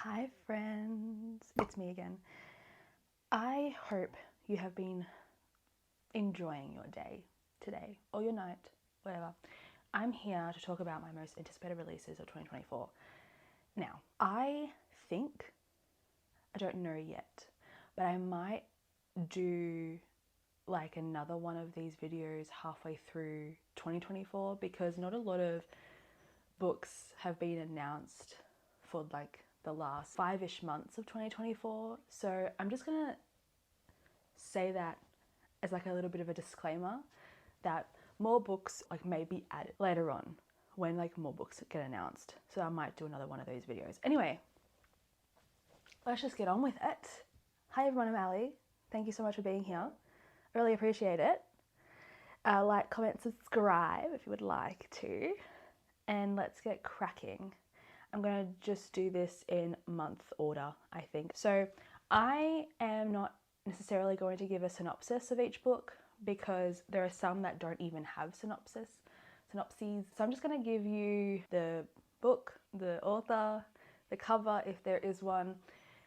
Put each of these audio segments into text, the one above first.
Hi friends, it's me again. I hope you have been enjoying your day today or your night, whatever. I'm here to talk about my most anticipated releases of 2024. Now, I don't know yet, but I might do like another one of these videos halfway through 2024 because not a lot of books have been announced for like the last 5-ish months of 2024. So I'm just gonna say that as like a little bit of a disclaimer that more books like may be added later on when like more books get announced. So I might do another one of those videos. Anyway, let's just get on with it. Hi everyone, I'm Allie. Thank you so much for being here. I really appreciate it. Like, comment, subscribe if you would like to. And let's get cracking. I'm going to just do this in month order, I think. So I am not necessarily going to give a synopsis of each book because there are some that don't even have synopses. So I'm just going to give you the book, the author, the cover if there is one,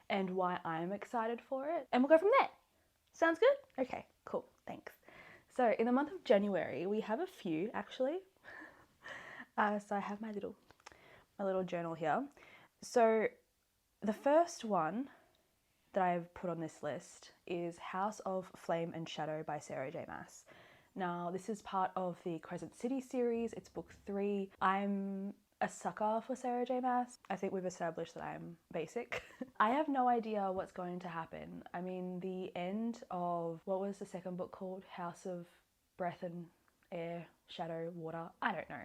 and why I'm excited for it. And we'll go from there. Sounds good? Okay, cool, thanks. So in the month of January, we have a few actually. So I have my little journal here. So the first one that I've put on this list is House of Flame and Shadow by Sarah J. Maas. Now, this is part of the Crescent City series. It's book 3. I'm a sucker for Sarah J. Maas. I think we've established that I'm basic. I have no idea what's going to happen. I mean, the end of, what was the second book called? House of Breath and Air, Shadow, Water? I don't know.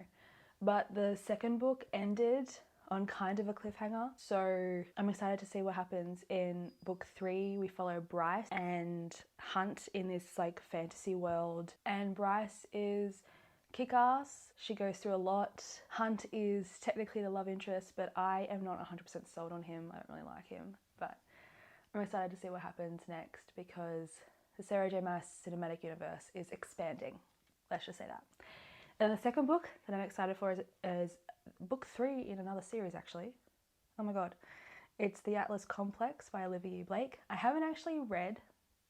But the second book ended on kind of a cliffhanger. So I'm excited to see what happens in book 3. We follow Bryce and Hunt in this like fantasy world. And Bryce is kick-ass. She goes through a lot. Hunt is technically the love interest, but I am not 100% sold on him. I don't really like him. But I'm excited to see what happens next because the Sarah J. Maas cinematic universe is expanding. Let's just say that. And the second book that I'm excited for is book 3 in another series actually. Oh my god. It's The Atlas Complex by Olivia Blake. I haven't actually read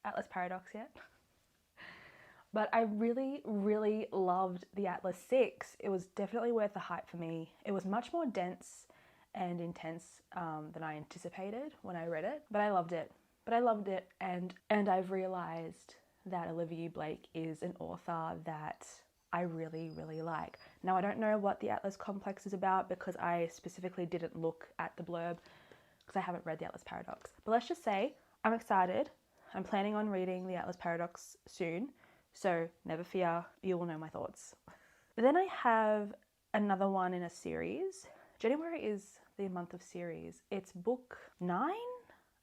Atlas Paradox yet. But I really, really loved The Atlas 6. It was definitely worth the hype for me. It was much more dense and intense than I anticipated when I read it. But I loved it. And I've realised that Olivia Blake is an author that I really, really like. Now, I don't know what the Atlas Complex is about because I specifically didn't look at the blurb because I haven't read the Atlas Paradox. But let's just say I'm excited. I'm planning on reading the Atlas Paradox soon, so never fear, you will know my thoughts. Then I have another one in a series. January is the month of series. It's book 9,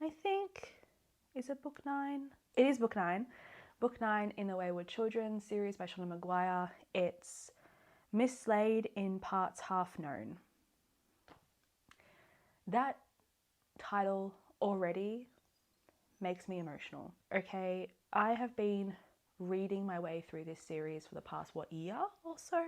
I think. Is it book 9? It is book 9. Book 9 in the Wayward Children series by Shauna Maguire. It's Mislaid in Parts Half Known. That title already makes me emotional. Okay, I have been reading my way through this series for the past, year or so?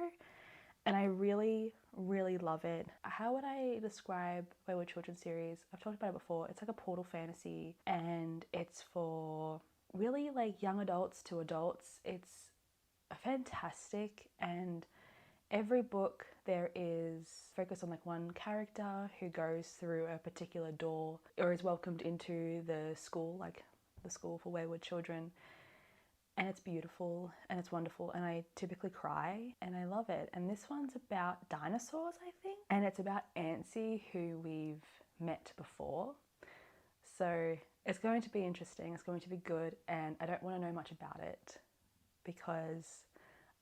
And I really, really love it. How would I describe Wayward Children series? I've talked about it before. It's like a portal fantasy and it's for really like young adults to adults. It's fantastic, and every book there is focused on like one character who goes through a particular door or is welcomed into the school, like the school for wayward children. And it's beautiful and it's wonderful, and I typically cry and I love it. And this one's about dinosaurs, I think, and it's about Antsy, who we've met before. So it's going to be interesting, it's going to be good, and I don't want to know much about it because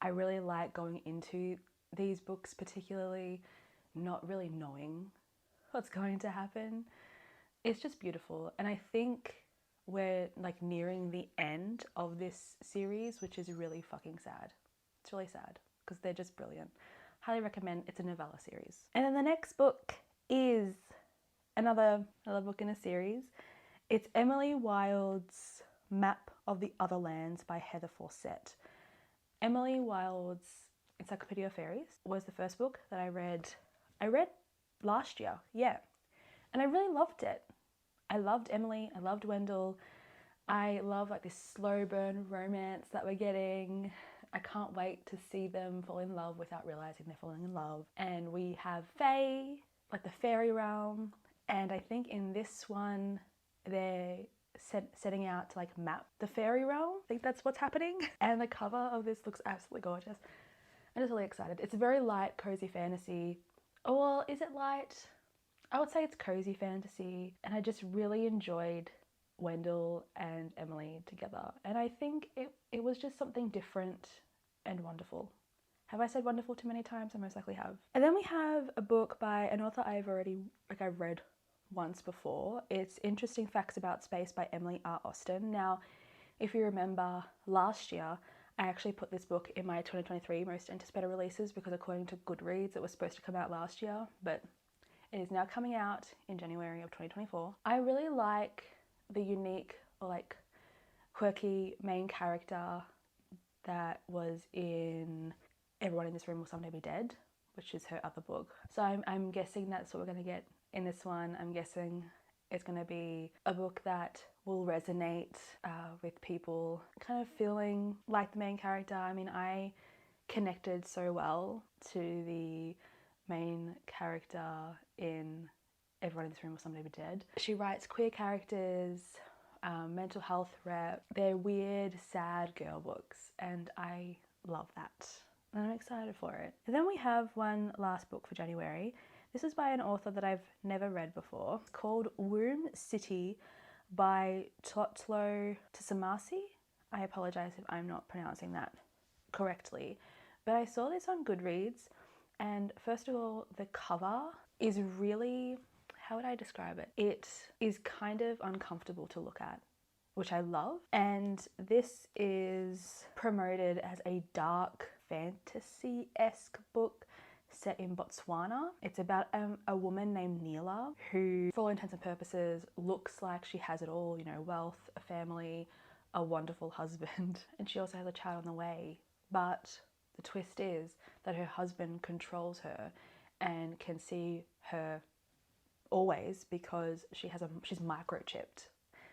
I really like going into these books particularly not really knowing what's going to happen. It's just beautiful, and I think we're like nearing the end of this series, which is really fucking sad. It's really sad because they're just brilliant. Highly recommend. It's a novella series. And then the next book is another book in a series. It's Emily Wilde's Map of the Other Lands by Heather Fawcett. Emily Wilde's Encyclopedia of Fairies was the first book that I read last year, yeah. And I really loved it. I loved Emily, I loved Wendell. I love like this slow burn romance that we're getting. I can't wait to see them fall in love without realizing they're falling in love. And we have Fae, like the fairy realm. And I think in this one, they're setting out to like map the fairy realm. I think that's what's happening. And the cover of this looks absolutely gorgeous. I'm just really excited. It's a very light, cozy fantasy. Oh, well, is it light? I would say it's cozy fantasy. And I just really enjoyed Wendell and Emily together. And I think it was just something different and wonderful. Have I said wonderful too many times? I most likely have. And then we have a book by an author I've read once before. It's Interesting Facts About Space by Emily R. Austin. Now, if you remember last year, I actually put this book in my 2023 most anticipated releases because according to Goodreads, it was supposed to come out last year, but it is now coming out in January of 2024. I really like the unique or like quirky main character that was in Everyone in This Room Will Someday Be Dead, which is her other book. So I'm guessing that's what we're going to get in this one. I'm guessing it's going to be a book that will resonate with people kind of feeling like the main character. I mean, I connected so well to the main character in Everyone in This Room Will Someday Be Dead. She writes queer characters, mental health rep. They're weird, sad girl books, and I love that. And I'm excited for it. And then we have one last book for January. This is by an author that I've never read before. It's called Wom City by Totlo Tsamasi. I apologize if I'm not pronouncing that correctly. But I saw this on Goodreads, and first of all, the cover is really, how would I describe it? It is kind of uncomfortable to look at, which I love. And this is promoted as a dark fantasy-esque book set in Botswana. It's about a woman named Neela who, for all intents and purposes, looks like she has it all, you know, wealth, a family, a wonderful husband, and she also has a child on the way. But the twist is that her husband controls her and can see her always because she's microchipped.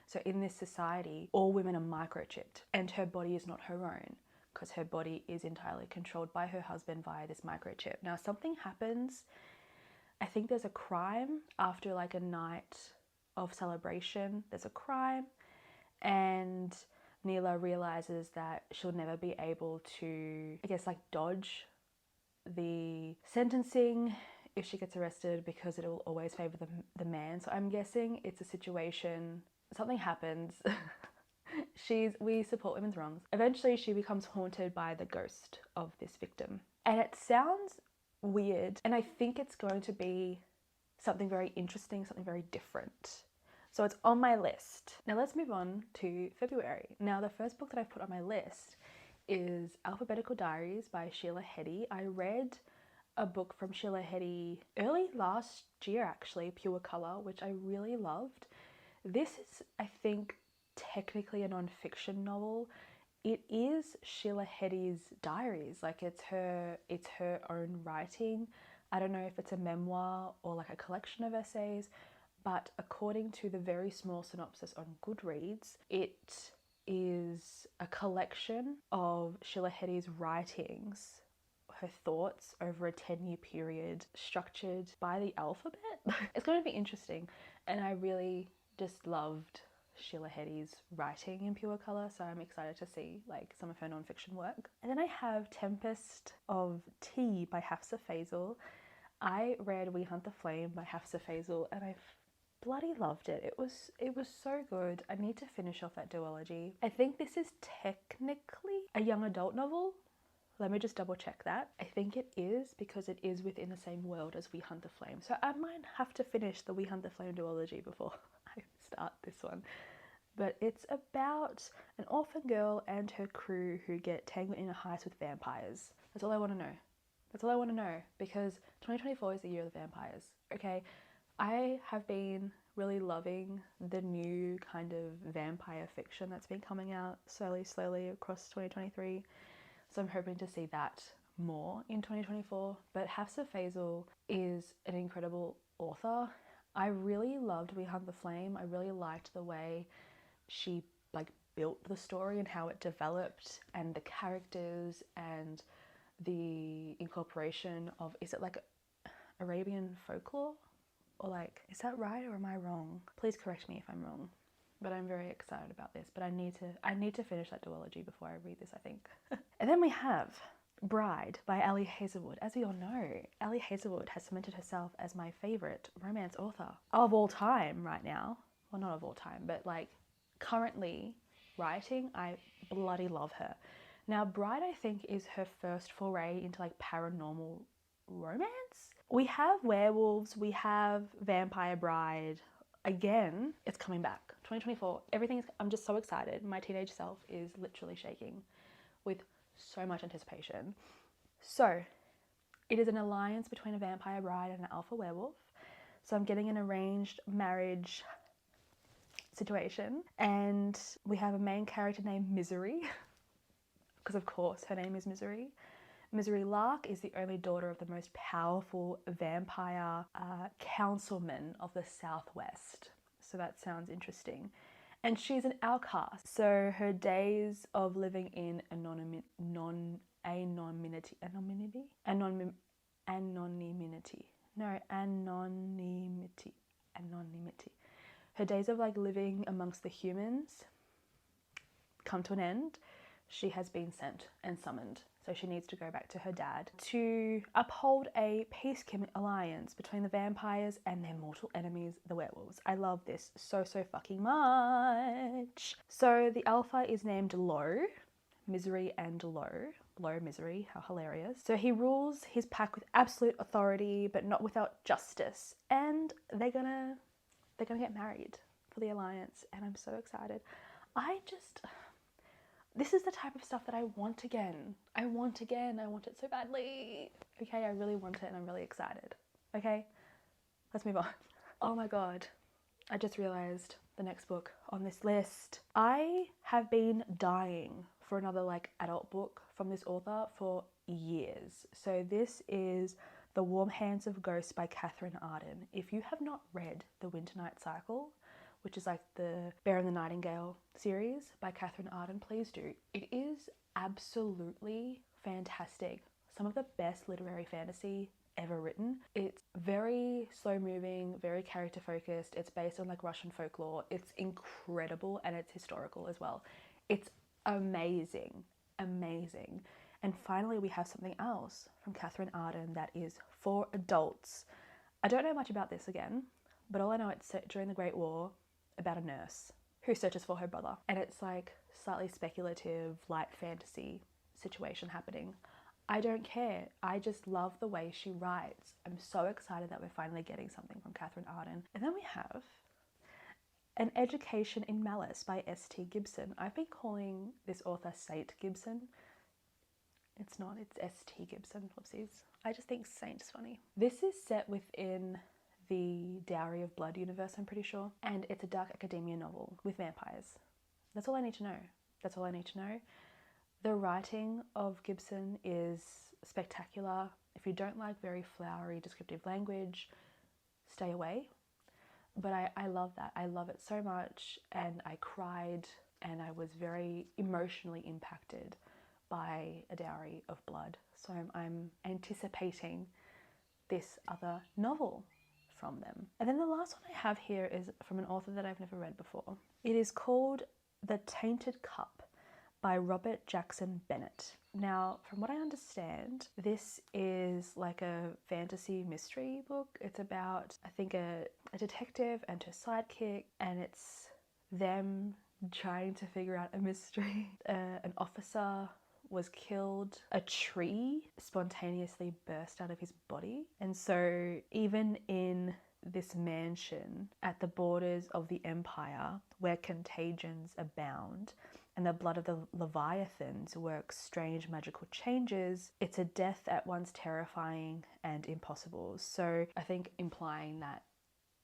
So in this society, all women are microchipped, and her body is not her own because her body is entirely controlled by her husband via this microchip. Now something happens, I think there's a crime after like a night of celebration, there's a crime, and Neela realizes that she'll never be able to, I guess, like dodge the sentencing if she gets arrested because it will always favor the man. So I'm guessing it's a situation, something happens. We support women's wrongs. Eventually she becomes haunted by the ghost of this victim. And it sounds weird, and I think it's going to be something very interesting, something very different. So it's on my list. Now let's move on to February. Now the first book that I've put on my list is Alphabetical Diaries by Sheila Heti. I read a book from Sheila Heti early last year actually, Pure Color, which I really loved. This is, I think, technically a non-fiction novel. It is Sheila Heti's diaries, like it's her own writing. I don't know if it's a memoir or like a collection of essays, but according to the very small synopsis on Goodreads, it is a collection of Sheila Heti's writings, her thoughts over a 10-year period, structured by the alphabet. It's going to be interesting, and I really just loved Sheila Heti's writing in Pure Color, so I'm excited to see like some of her non-fiction work. And then I have Tempest of Tea by Hafsa Faisal. I read We Hunt the Flame by Hafsa Faisal, and I've bloody loved it. It was so good. I need to finish off that duology. I think this is technically a young adult novel. Let me just double check that. I think it is because it is within the same world as We Hunt the Flame. So I might have to finish the We Hunt the Flame duology before I start this one. But it's about an orphan girl and her crew who get tangled in a heist with vampires. That's all I want to know. That's all I want to know, because 2024 is the year of the vampires, okay? I have been really loving the new kind of vampire fiction that's been coming out slowly across 2023. So I'm hoping to see that more in 2024. But Hafsa Faisal is an incredible author. I really loved We Hunt the Flame. I really liked the way she like built the story and how it developed, and the characters and the incorporation of, is it like Arabian folklore? Or like, is that right or am I wrong? Please correct me if I'm wrong. But I'm very excited about this. But I need to finish that duology before I read this, I think. And then we have Bride by Ali Hazelwood. As we all know, Ali Hazelwood has cemented herself as my favourite romance author of all time right now. Well, not of all time, but like currently writing, I bloody love her. Now, Bride, I think, is her first foray into like paranormal romance. We have werewolves, we have Vampire Bride. Again, it's coming back. 2024, I'm just so excited. My teenage self is literally shaking with so much anticipation. So, it is an alliance between a vampire bride and an alpha werewolf. So I'm getting an arranged marriage situation. And we have a main character named Misery, because of course her name is Misery. Misery Lark is the only daughter of the most powerful vampire councilman of the Southwest. So that sounds interesting. And she's an outcast. So her days of living in anonymity. Her days of like living amongst the humans come to an end. She has been sent and summoned. So she needs to go back to her dad to uphold a peacekeeping alliance between the vampires and their mortal enemies, the werewolves. I love this so fucking much. So the alpha is named Lo, Misery and Lo. Lo Misery, how hilarious. So he rules his pack with absolute authority, but not without justice. And they're gonna get married for the alliance, and I'm so excited. This is the type of stuff that I want again. I want it so badly. Okay, I really want it and I'm really excited. Okay, let's move on. Oh my God, I just realized the next book on this list. I have been dying for another like adult book from this author for years. So this is The Warm Hands of Ghosts by Catherine Arden. If you have not read The Winter Night Cycle, which is like the Bear and the Nightingale series by Catherine Arden, please do. It is absolutely fantastic. Some of the best literary fantasy ever written. It's very slow moving, very character focused. It's based on like Russian folklore. It's incredible, and it's historical as well. It's amazing. And finally, we have something else from Catherine Arden that is for adults. I don't know much about this again, but all I know, it's set during the Great War, about a nurse who searches for her brother. And it's like slightly speculative, light fantasy situation happening. I don't care. I just love the way she writes. I'm so excited that we're finally getting something from Catherine Arden. And then we have An Education in Malice by S.T. Gibson. I've been calling this author Saint Gibson. It's not, it's S.T. Gibson, whoopsies. I just think Saint is funny. This is set within the Dowry of Blood universe, I'm pretty sure. And it's a dark academia novel with vampires. That's all I need to know. The writing of Gibson is spectacular. If you don't like very flowery descriptive language, stay away. But I love that. I love it so much, and I cried, and I was very emotionally impacted by A Dowry of Blood. So I'm anticipating this other novel from them. And then the last one I have here is from an author that I've never read before. It is called The Tainted Cup by Robert Jackson Bennett. Now, from what I understand, this is like a fantasy mystery book. It's about, I think, a detective and her sidekick, and it's them trying to figure out a mystery. An officer was killed. A tree spontaneously burst out of his body. And so even in this mansion at the borders of the Empire, where contagions abound and the blood of the Leviathans works strange magical changes, it's a death at once terrifying and impossible. So I think implying that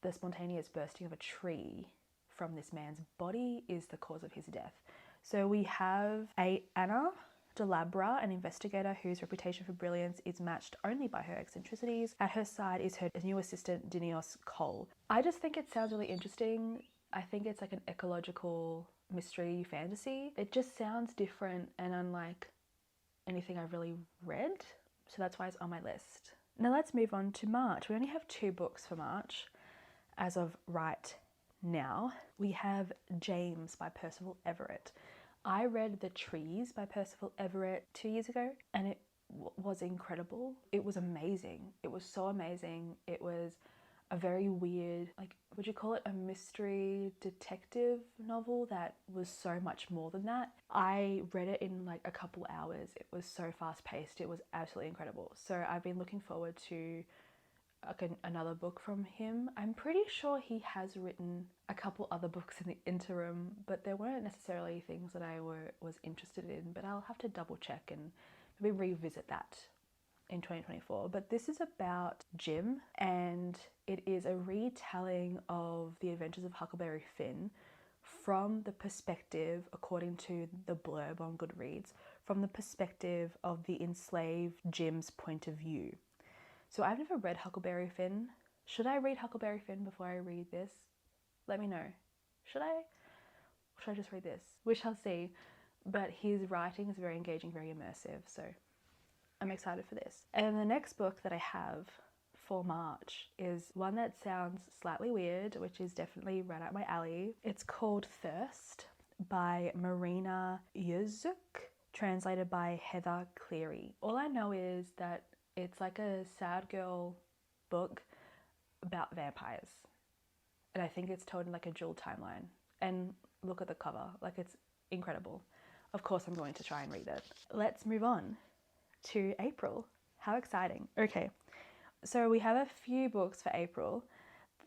the spontaneous bursting of a tree from this man's body is the cause of his death. So we have Anna, Delabra, an investigator whose reputation for brilliance is matched only by her eccentricities. At her side is her new assistant, Dinios Cole. I just think it sounds really interesting. I think it's like an ecological mystery fantasy. It just sounds different and unlike anything I've really read, so that's why it's on my list. Now let's move on to March. We only have 2 books for March as of right now. We have James by Percival Everett. I read The Trees by Percival Everett 2 years ago, and it was incredible. It was amazing. It was so amazing. It was a very weird, like, would you call it a mystery detective novel that was so much more than that? I read it in like a couple hours. It was so fast paced. It was absolutely incredible. So I've been looking forward to another book from him. I'm pretty sure he has written a couple other books in the interim, but there weren't necessarily things that I was interested in, but I'll have to double check and maybe revisit that in 2024. But this is about Jim, and it is a retelling of the adventures of Huckleberry Finn from the perspective, according to the blurb on Goodreads, from the perspective of the enslaved Jim's point of view. So I've never read Huckleberry Finn. Should I read Huckleberry Finn before I read this? Let me know. Should I? Or should I just read this? We shall see. But his writing is very engaging, very immersive, so I'm excited for this. And the next book that I have for March is one that sounds slightly weird, which is definitely right up my alley. It's called Thirst by Marina Yuzuk, translated by Heather Cleary. All I know is that it's like a sad girl book about vampires. And I think it's told in like a dual timeline. And look at the cover, like it's incredible. Of course I'm going to try and read it. Let's move on to April. How exciting. Okay, so we have a few books for April.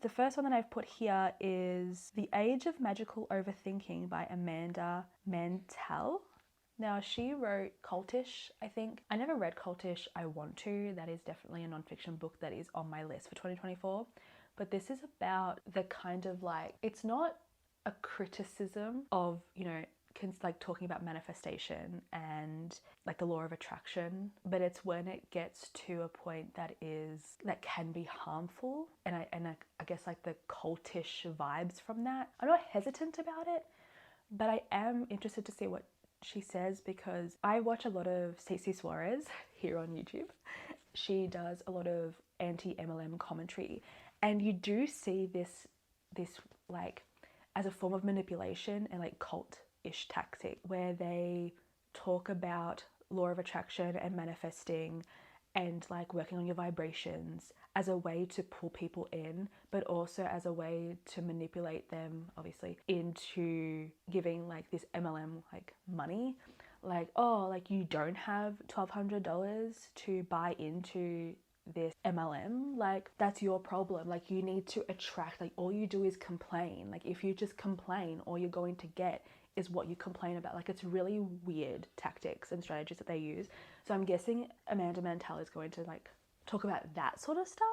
The first one that I've put here is The Age of Magical Overthinking by Amanda Mantel. Now, she wrote Cultish, I think. I never read Cultish. I want to. That is definitely a nonfiction book that is on my list for 2024. But this is about the kind of like, it's not a criticism of, you know, like talking about manifestation and like the law of attraction, but it's when it gets to a point that can be harmful. And I guess like the cultish vibes from that. I'm not hesitant about it, but I am interested to see what she says, because I watch a lot of Cece Suarez here on YouTube. She does a lot of anti-MLM commentary, and you do see this like as a form of manipulation and like cult-ish tactic, where they talk about law of attraction and manifesting and like working on your vibrations as a way to pull people in, but also as a way to manipulate them, obviously, into giving like this MLM like money. Like, oh, like you don't have $1,200 to buy into this MLM, like that's your problem. Like you need to attract, like all you do is complain. Like if you just complain, all you're going to get is what you complain about. Like it's really weird tactics and strategies that they use. So I'm guessing Amanda Mantel is going to like talk about that sort of stuff,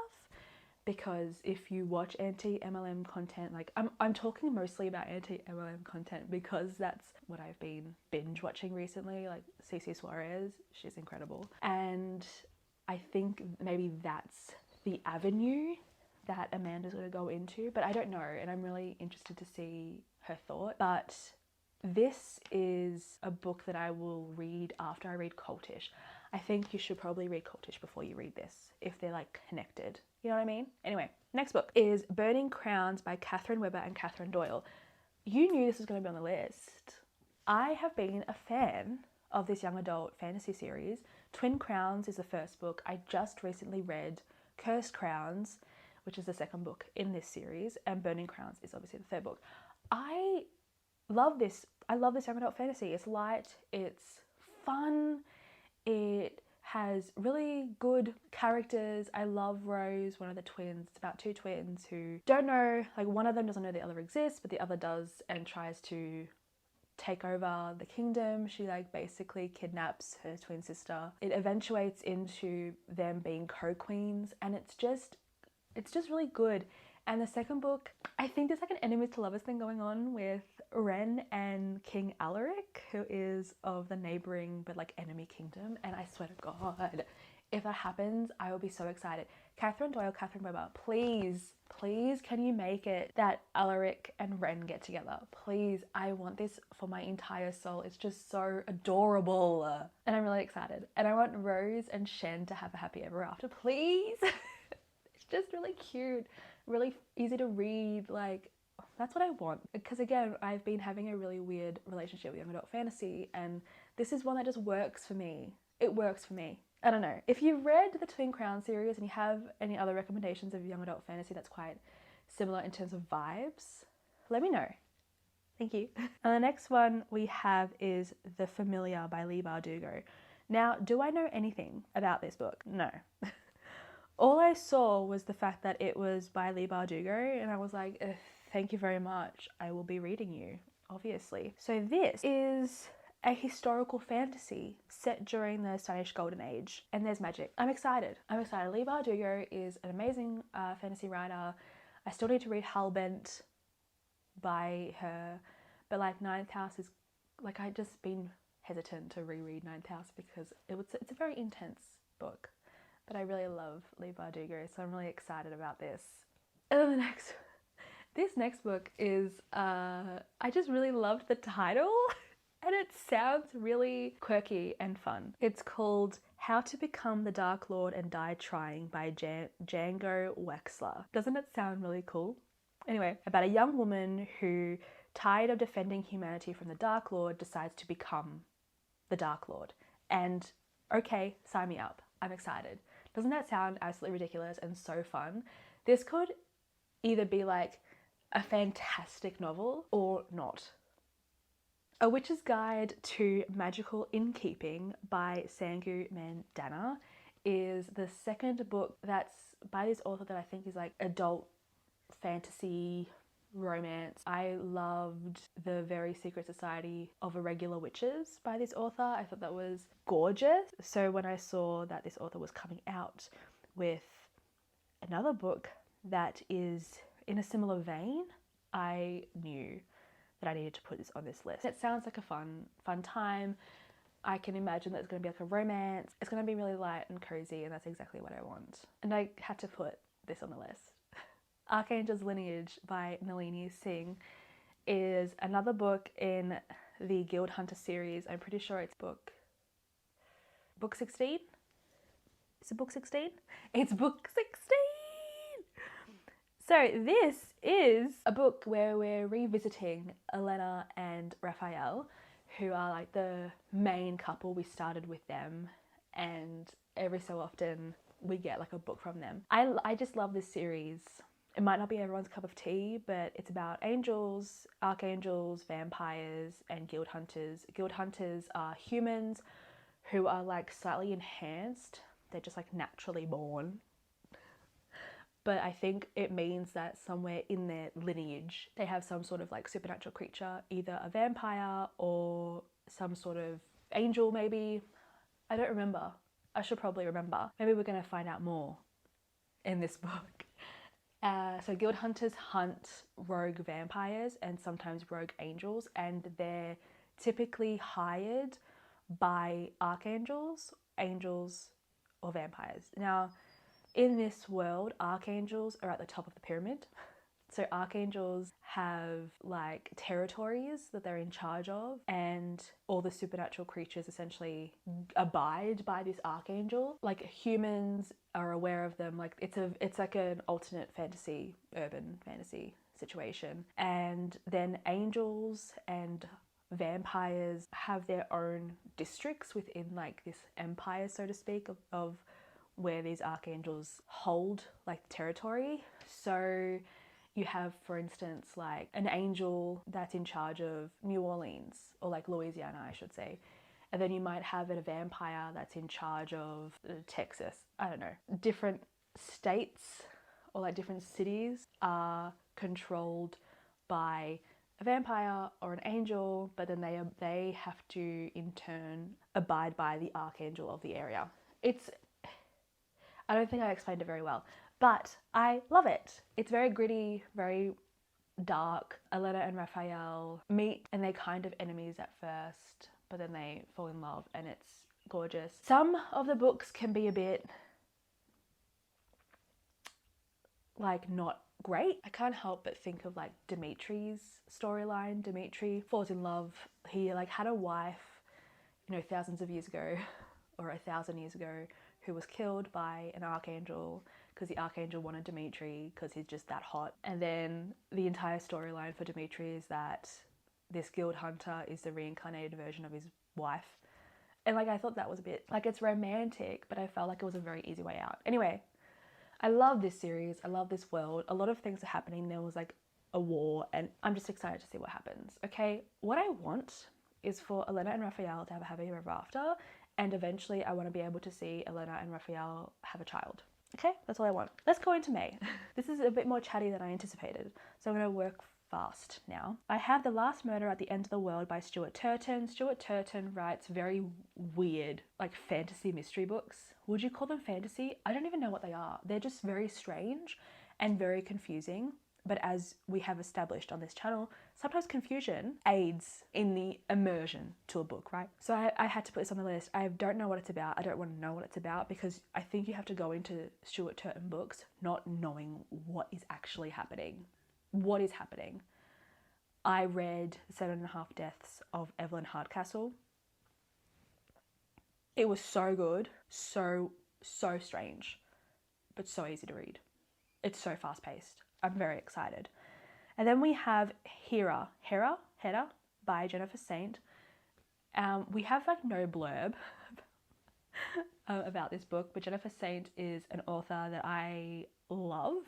because if you watch anti-MLM content, like I'm talking mostly about anti-MLM content because that's what I've been binge watching recently, like Cece Suarez, she's incredible. And I think maybe that's the avenue that Amanda's going to go into, but I don't know, and I'm really interested to see her thought. But this is a book that I will read after I read Cultish. I think you should probably read Cultish before you read this, if they're like connected. You know what I mean? Anyway, next book is Burning Crowns by Catherine Webber and Catherine Doyle. You knew this was going to be on the list. I have been a fan of this young adult fantasy series. Twin Crowns is the first book. I just recently read Cursed Crowns, which is the second book in this series, and Burning Crowns is obviously the third book. I love this. I love this young adult fantasy. It's light, it's fun, it has really good characters. I love Rose, one of the twins. It's about two twins who don't know, like one of them doesn't know the other exists, but the other does and tries to take over the kingdom. She like basically kidnaps her twin sister. It eventuates into them being co-queens, and it's just really good. And the second book, I think there's like an enemies to lovers thing going on with Ren and King Alaric, who is of the neighboring but like enemy kingdom. And I swear to God, if that happens, I will be so excited. Catherine Doyle, Catherine Weber, please, please, can you make it that Alaric and Ren get together? Please, I want this for my entire soul. It's just so adorable. And I'm really excited. And I want Rose and Shen to have a happy ever after, please. It's just really cute, really easy to read. Like, that's what I want. Because again, I've been having a really weird relationship with young adult fantasy, and this is one that just works for me. It works for me. I don't know. If you've read the Twin Crown series and you have any other recommendations of young adult fantasy that's quite similar in terms of vibes, let me know. Thank you. And the next one we have is The Familiar by Leigh Bardugo. Now, do I know anything about this book? No. All I saw was the fact that it was by Leigh Bardugo, and I was like, thank you very much. I will be reading you, obviously. So this is a historical fantasy set during the Spanish Golden Age, and there's magic. I'm excited. I'm excited. Leigh Bardugo is an amazing fantasy writer. I still need to read Hellbent by her, but like Ninth House is, like, I've just been hesitant to reread Ninth House because it's a very intense book. But I really love Leigh Bardugo, so I'm really excited about this. And then this next book is, I just really loved the title, and it sounds really quirky and fun. It's called How to Become the Dark Lord and Die Trying by Django Wexler. Doesn't it sound really cool? Anyway, about a young woman who, tired of defending humanity from the Dark Lord, decides to become the Dark Lord. And okay, sign me up. I'm excited. Doesn't that sound absolutely ridiculous and so fun? This could either be like a fantastic novel or not. A Witch's Guide to Magical Innkeeping by Sangu Mandana is the second book that's by this author that I think is like adult fantasy romance. I loved The Very Secret Society of Irregular Witches by this author. I thought that was gorgeous. So when I saw that this author was coming out with another book that is in a similar vein, I knew that I needed to put this on this list. It sounds like a fun time. I can imagine that it's going to be like a romance. It's going to be really light and cozy, and that's exactly what I want. And I had to put this on the list. Archangels Lineage by Nalini Singh is another book in the Guild Hunter series. I'm pretty sure it's book 16? Is it book 16? It's book 16! So this is a book where we're revisiting Elena and Raphael, who are like the main couple. We started with them, and every so often we get like a book from them. I just love this series. It might not be everyone's cup of tea, but it's about angels, archangels, vampires, and guild hunters. Guild hunters are humans who are like slightly enhanced. They're just like naturally born. But I think it means that somewhere in their lineage, they have some sort of like supernatural creature, either a vampire or some sort of angel maybe. I don't remember. I should probably remember. Maybe we're going to find out more in this book. So guild hunters hunt rogue vampires and sometimes rogue angels, and they're typically hired by archangels, angels, or vampires. Now, in this world, archangels are at the top of the pyramid. So archangels have like territories that they're in charge of, and all the supernatural creatures essentially abide by this archangel. Like humans are aware of them. Like it's like an alternate fantasy, urban fantasy situation. And then angels and vampires have their own districts within like this empire, so to speak, of where these archangels hold like territory. So you have, for instance, like an angel that's in charge of New Orleans, or like Louisiana, I should say. And then you might have a vampire that's in charge of Texas. I don't know. Different states or like different cities are controlled by a vampire or an angel, but then they have to in turn abide by the archangel of the area. I don't think I explained it very well, but I love it. It's very gritty, very dark. Elena and Raphael meet and they're kind of enemies at first, but then they fall in love and it's gorgeous. Some of the books can be a bit like not great. I can't help but think of like Dimitri's storyline. Dimitri falls in love. He like had a wife, you know, thousands of years ago or 1,000 years ago, who was killed by an archangel because the archangel wanted Dimitri because he's just that hot. And then the entire storyline for Dimitri is that this guild hunter is the reincarnated version of his wife. And like I thought that was a bit like, it's romantic, but I felt like it was a very easy way out. Anyway, I love this series. I love this world. A lot of things are happening. There was like a war and I'm just excited to see what happens. Okay, what I want is for Elena and Raphael to have a happy ever after, and eventually I want to be able to see Elena and Raphael have a child. Okay, that's all I want. Let's go into May. This is a bit more chatty than I anticipated, so I'm going to work fast now. I have The Last Murder at the End of the World by Stuart Turton. Stuart Turton writes very weird, like fantasy mystery books. Would you call them fantasy? I don't even know what they are. They're just very strange and very confusing. But as we have established on this channel, sometimes confusion aids in the immersion to a book, right? So I had to put this on the list. I don't know what it's about. I don't want to know what it's about because I think you have to go into Stuart Turton books not knowing what is actually happening. What is happening? I read 7.5 Deaths of Evelyn Hardcastle. It was so good, so strange, but so easy to read. It's so fast paced. I'm very excited. And then we have Hera by Jennifer Saint. We have like no blurb about this book, but Jennifer Saint is an author that I love.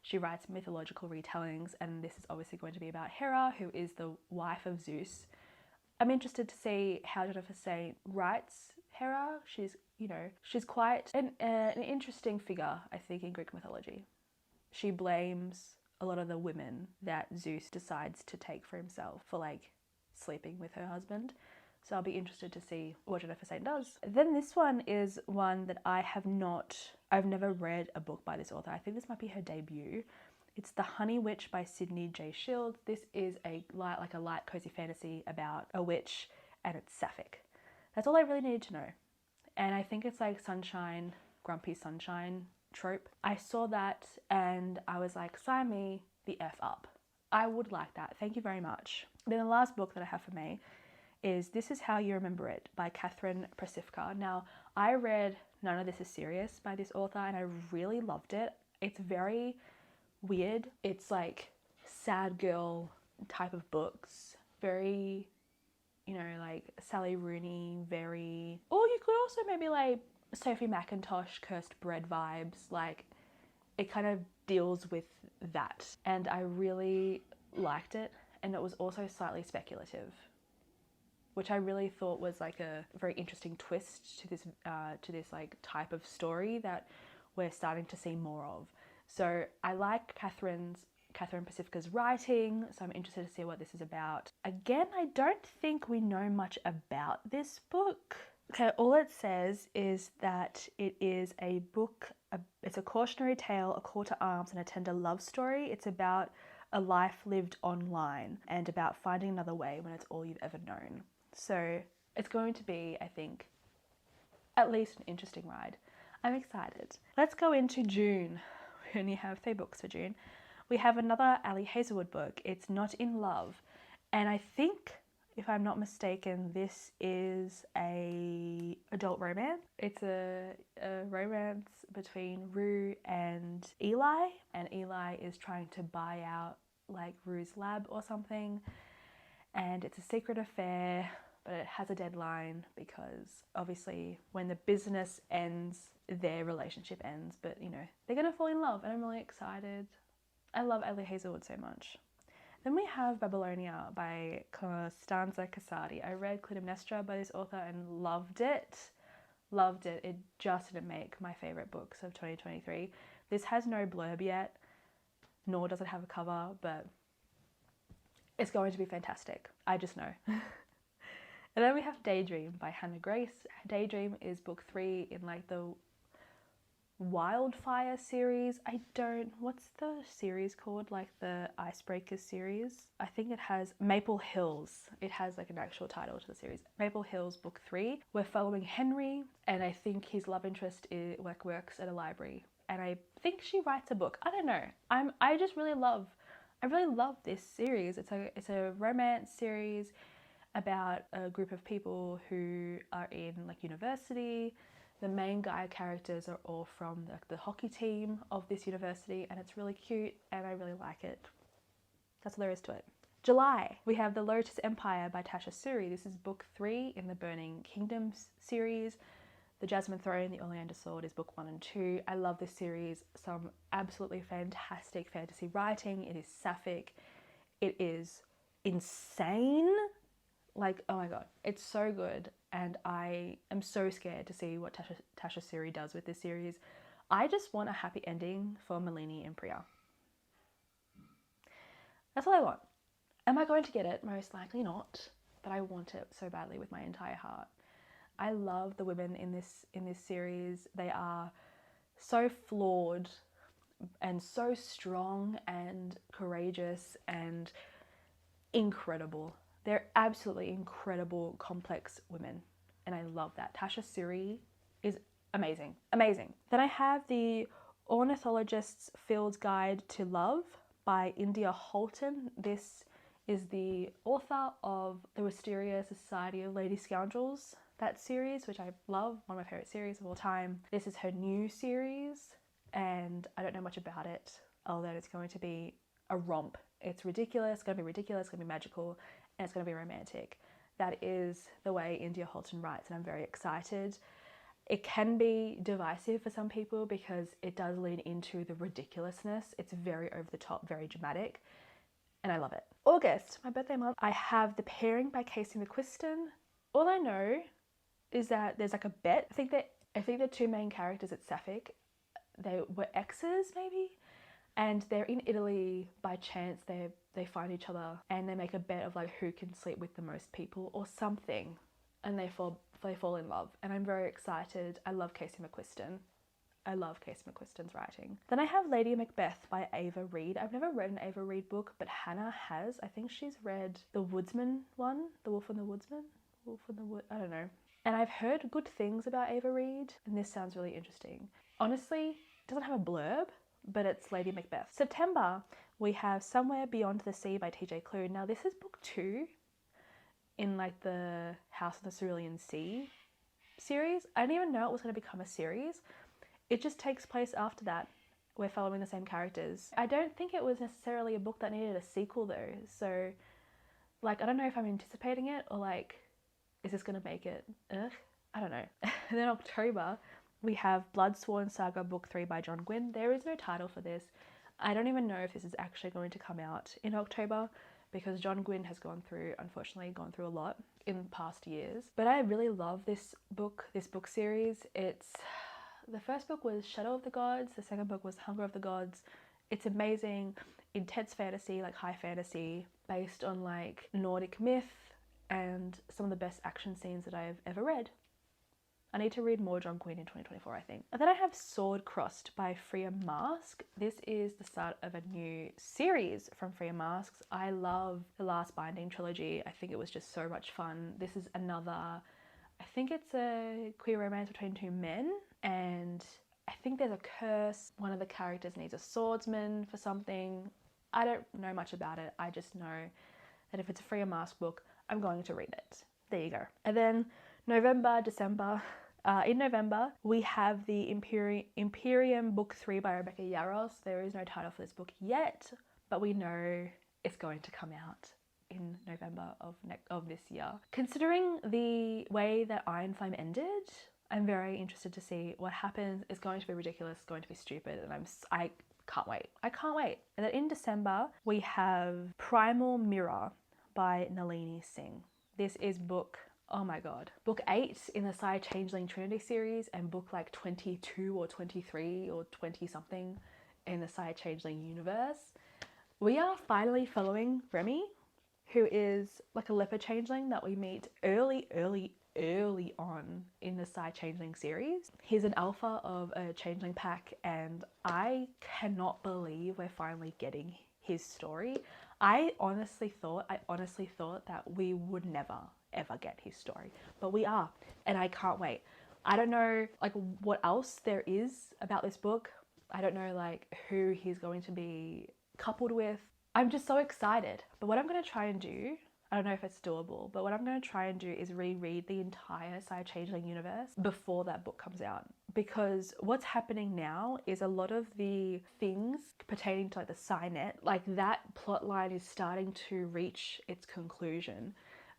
She writes mythological retellings, and this is obviously going to be about Hera, who is the wife of Zeus. I'm interested to see how Jennifer Saint writes Hera. She's quite an interesting figure, I think, in Greek mythology. She blames a lot of the women that Zeus decides to take for himself for like sleeping with her husband. So I'll be interested to see what Jennifer Saint does. Then this one is one that I've never read a book by this author. I think this might be her debut. It's The Honey Witch by Sydney J. Shield. This is a light cozy fantasy about a witch and it's sapphic. That's all I really needed to know. And I think it's like sunshine, grumpy sunshine trope. I saw that and I was like, sign me the F up. I would like that. Thank you very much. Then the last book that I have for May is This Is How You Remember It by Catherine Prasifka. Now, I read None of This Is Serious by this author and I really loved it. It's very weird. It's like sad girl type of books. Very, like Sally Rooney, very... Or you could also maybe like Sophie McIntosh, Cursed Bread vibes. Like, it kind of deals with that. And I really liked it. And it was also slightly speculative, which I really thought was like a very interesting twist to this like type of story that we're starting to see more of. So I like Catherine Prasifka's writing, so I'm interested to see what this is about. Again, I don't think we know much about this book. Okay, all it says is that it is a book, it's a cautionary tale, a call to arms, and a tender love story. It's about a life lived online and about finding another way when it's all you've ever known. So it's going to be, I think, at least an interesting ride. I'm excited. Let's go into June. We only have 3 books for June. We have another Allie Hazelwood book. It's Not in Love. And I think, if I'm not mistaken, this is a adult romance. It's a romance between Rue and Eli. And Eli is trying to buy out like Rue's lab or something. And it's a secret affair, but it has a deadline because obviously when the business ends, their relationship ends. But they're gonna fall in love and I'm really excited. I love Allie Hazelwood so much. Then we have Babylonia by Costanza Casati. I read Clytemnestra by this author and loved it. Loved it. It just didn't make my favourite books of 2023. This has no blurb yet, nor does it have a cover, but it's going to be fantastic. I just know. And then we have Daydream by Hannah Grace. Daydream is book 3 in like the Wildfire series. What's the series called? Like the Icebreakers series? I think it has Maple Hills. It has like an actual title to the series. Maple Hills Book 3. We're following Henry, and I think his love interest works at a library. And I think she writes a book. I don't know. I really love this series. It's a romance series about a group of people who are in like university. The main guy characters are all from the hockey team of this university, and it's really cute and I really like it. That's all there is to it. July, we have The Lotus Empire by Tasha Suri. This is book 3 in the Burning Kingdoms series. The Jasmine Throne, The Oleander Sword is book 1 and 2. I love this series. Some absolutely fantastic fantasy writing. It is sapphic. It is insane. Like, oh my god, it's so good, and I am so scared to see what Tasha Suri does with this series. I just want a happy ending for Malini and Priya. That's all I want. Am I going to get it? Most likely not, but I want it so badly with my entire heart. I love the women in this series. They are so flawed and so strong and courageous and incredible. They're absolutely incredible, complex women, and I love that. Tasha Suri is amazing, amazing. Then I have the Ornithologists' Field's Guide to Love by India Holton. This is the author of The Wisteria Society of Lady Scoundrels, that series, which I love, one of my favourite series of all time. This is her new series, and I don't know much about it, other than it's going to be a romp. It's ridiculous, it's going to be ridiculous, it's going to be magical, and it's going to be romantic. That is the way India Holton writes, and I'm very excited. It can be divisive for some people because it does lean into the ridiculousness. It's very over the top, very dramatic, and I love it. August, my birthday month, I have The Pairing by Casey McQuiston. All I know is that there's like a bet. I think the two main characters at Sapphic, they were exes maybe, and they're in Italy by chance. They find each other and they make a bet of like who can sleep with the most people or something, and they fall in love, and I'm very excited. I love Casey McQuiston. I love Casey McQuiston's writing. Then I have Lady Macbeth by Ava Reid. I've never read an Ava Reid book, but Hannah has. I think she's read the Woodsman one, The Wolf and the Woodsman? Wolf and the Wood, I don't know. And I've heard good things about Ava Reid, and this sounds really interesting. Honestly, it doesn't have a blurb, but it's Lady Macbeth. September, we have Somewhere Beyond the Sea by TJ Klune. Now this is book 2 in like the House of the Cerulean Sea series. I didn't even know it was going to become a series. It just takes place after that. We're following the same characters. I don't think it was necessarily a book that needed a sequel though. So like, I don't know if I'm anticipating it or like, is this going to make it? Ugh, I don't know. And then October, we have Bloodsworn Saga Book 3 by John Gwynne. There is no title for this. I don't even know if this is actually going to come out in October because John Gwynne has unfortunately gone through a lot in past years. But I really love this book series. The first book was Shadow of the Gods. The second book was Hunger of the Gods. It's amazing, intense fantasy, like high fantasy, based on like Nordic myth and some of the best action scenes that I've ever read. I need to read more John Gwynne in 2024, I think. And then I have Sword Crossed by Freya Marske. This is the start of a new series from Freya Marske. I love the Last Binding trilogy. I think it was just so much fun. This is another, I think it's a queer romance between two men, and I think there's a curse. One of the characters needs a swordsman for something. I don't know much about it. I just know that if it's a Freya Marske book, I'm going to read it. There you go. And then November, December. In November, we have the Imperium Book 3 by Rebecca Yarros. There is no title for this book yet, but we know it's going to come out in November of this year. Considering the way that Iron Flame ended, I'm very interested to see what happens. It's going to be ridiculous, it's going to be stupid, and I can't wait. I can't wait. And then in December, we have Primal Mirror by Nalini Singh. This is book 8 in the Psy Changeling Trinity series, and book like 22 or 23 or 20 something in the Psy Changeling universe. We are finally following Remy, who is like a leopard changeling that we meet early early on in the Psy Changeling series. He's an alpha of a changeling pack, and I cannot believe we're finally getting his story. I honestly thought that we would never ever get his story, but we are, and I can't wait. I don't know like what else there is about this book. I don't know like who he's going to be coupled with. I'm just so excited. But what I'm going to try and do, I don't know if it's doable, but what I'm going to try and do is reread the entire Psy Changeling universe before that book comes out. Because what's happening now is a lot of the things pertaining to like the Psynet, like that plot line is starting to reach its conclusion.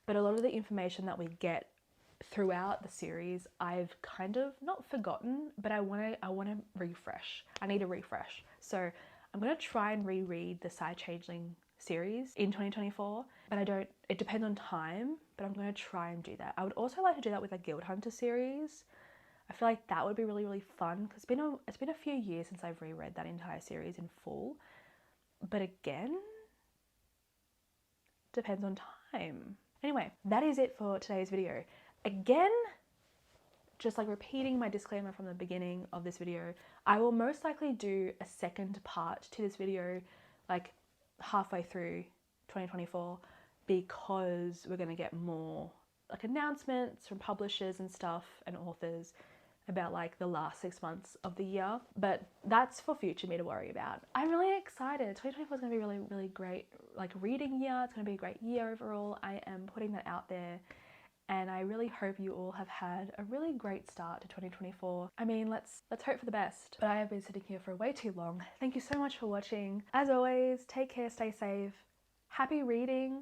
But a lot of the information that we get throughout the series, I've kind of not forgotten, but I want to refresh. I need a refresh. So I'm going to try and reread the Psy Changeling series in 2024, but it depends on time, but I'm going to try and do that. I would also like to do that with a Guild Hunter series. I feel like that would be really, really fun because it's been a few years since I've reread that entire series in full. But again, depends on time. Anyway, that is it for today's video. Again, just like repeating my disclaimer from the beginning of this video, I will most likely do a second part to this video like halfway through 2024 because we're going to get more like announcements from publishers and stuff and authors about like the last 6 months of the year, but that's for future me to worry about. I'm really excited. 2024 is going to be really, really great like reading year. It's going to be a great year overall. I am putting that out there. And I really hope you all have had a really great start to 2024. I mean, let's hope for the best. But I have been sitting here for way too long. Thank you so much for watching. As always, take care, stay safe. Happy reading.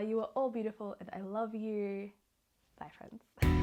You are all beautiful and I love you. Bye, friends.